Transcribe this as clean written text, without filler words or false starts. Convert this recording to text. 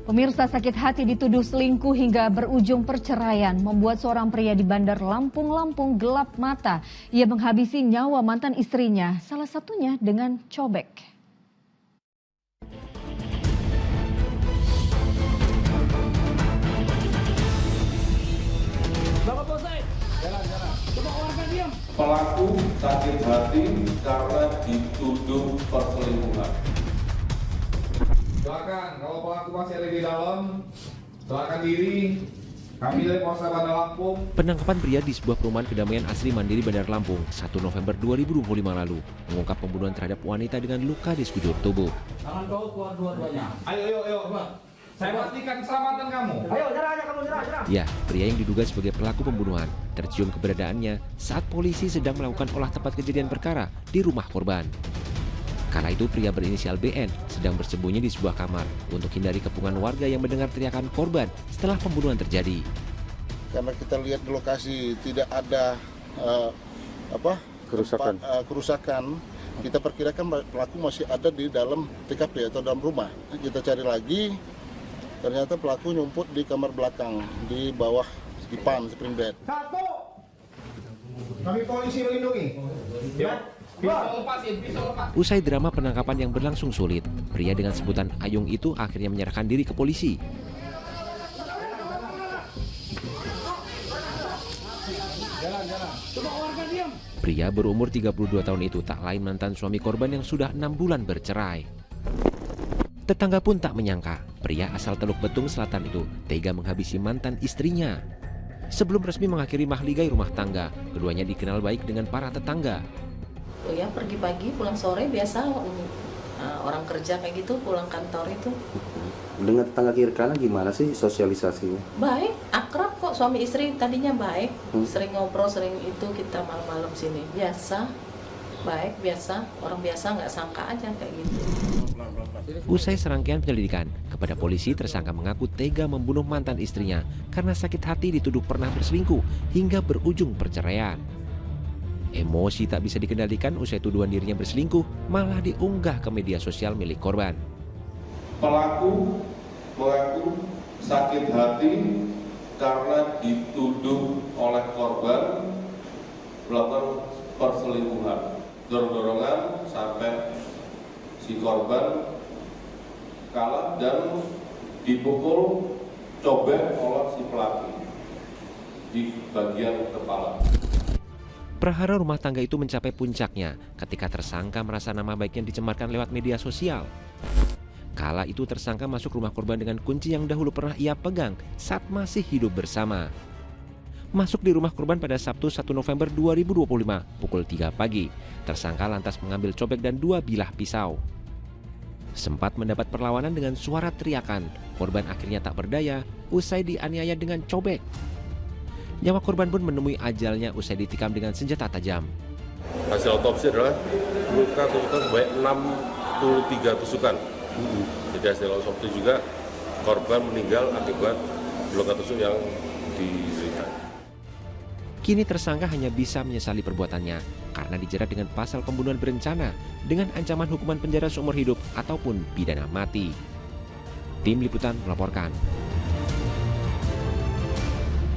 Pemirsa, sakit hati dituduh selingkuh hingga berujung perceraian membuat seorang pria di Bandar Lampung gelap mata. Ia menghabisi nyawa mantan istrinya, salah satunya dengan cobek. Bapak Polsek, jalan. Coba warga diam. Pelaku sakit hati karena dituduh perselingkuhan. Silakan, kalau pelaku masih ada di dalam, silakan diri. Kami dari Polres Bandar Lampung. Penangkapan pria di sebuah perumahan kedamaian asri Mandiri Bandar Lampung 1 November 2025 lalu mengungkap pembunuhan terhadap wanita dengan luka di sekujur tubuh. Tangan kau keluar dua-duanya. Ayo. Saya pastikan keselamatan kamu. Ayo, nyerah aja kamu, nyerah. Ya, pria yang diduga sebagai pelaku pembunuhan tercium keberadaannya saat polisi sedang melakukan olah tempat kejadian perkara di rumah korban. Kala itu pria berinisial BN sedang bersembunyi di sebuah kamar untuk hindari kepungan warga yang mendengar teriakan korban setelah pembunuhan terjadi. Karena kita lihat di lokasi tidak ada kerusakan, kita perkirakan pelaku masih ada di dalam TKP atau dalam rumah. Kita cari lagi, ternyata pelaku nyumput di kamar belakang di bawah dipan spring bed. Satu, kami polisi melindungi. Pisau lepas. Usai drama penangkapan yang berlangsung sulit, pria dengan sebutan Ayung itu akhirnya menyerahkan diri ke polisi. Jalan. Coba warga diam. Pria berumur 32 tahun itu tak lain mantan suami korban yang sudah 6 bulan bercerai. Tetangga pun tak menyangka pria asal Teluk Betung Selatan itu tega menghabisi mantan istrinya. Sebelum resmi mengakhiri mahligai rumah tangga, keduanya dikenal baik dengan para tetangga. Oh ya, pergi pagi pulang sore biasa, orang kerja kayak gitu pulang kantor itu. Dengan tetangga kiri kanan gimana sih sosialisasinya? Baik, akrab kok, suami istri tadinya baik, sering ngobrol, sering itu kita malam-malam sini. Biasa, baik, biasa, orang biasa nggak sangka aja kayak gitu. Usai serangkaian penyelidikan, kepada polisi tersangka mengaku tega membunuh mantan istrinya karena sakit hati dituduh pernah berselingkuh hingga berujung perceraian. Emosi tak bisa dikendalikan usai tuduhan dirinya berselingkuh malah diunggah ke media sosial milik korban. Pelaku mengaku sakit hati karena dituduh oleh korban melakukan perselingkuhan. Dorong-dorongan sampai si korban kalah dan dipukul cobek oleh si pelaku di bagian kepala. Prahara rumah tangga itu mencapai puncaknya ketika tersangka merasa nama baiknya dicemarkan lewat media sosial. Kala itu tersangka masuk rumah korban dengan kunci yang dahulu pernah ia pegang saat masih hidup bersama. Masuk di rumah korban pada Sabtu 1 November 2025 pukul 3 pagi. Tersangka lantas mengambil cobek dan 2 bilah pisau. Sempat mendapat perlawanan dengan suara teriakan. Korban akhirnya tak berdaya usai dianiaya dengan cobek. Nyawa korban pun menemui ajalnya usai ditikam dengan senjata tajam. Hasil otopsi adalah luka tusukan sebanyak 63 tusukan. Jadi hasil otopsi juga korban meninggal akibat luka tusuk yang diberikan. Kini tersangka hanya bisa menyesali perbuatannya karena dijerat dengan pasal pembunuhan berencana dengan ancaman hukuman penjara seumur hidup ataupun pidana mati. Tim Liputan melaporkan.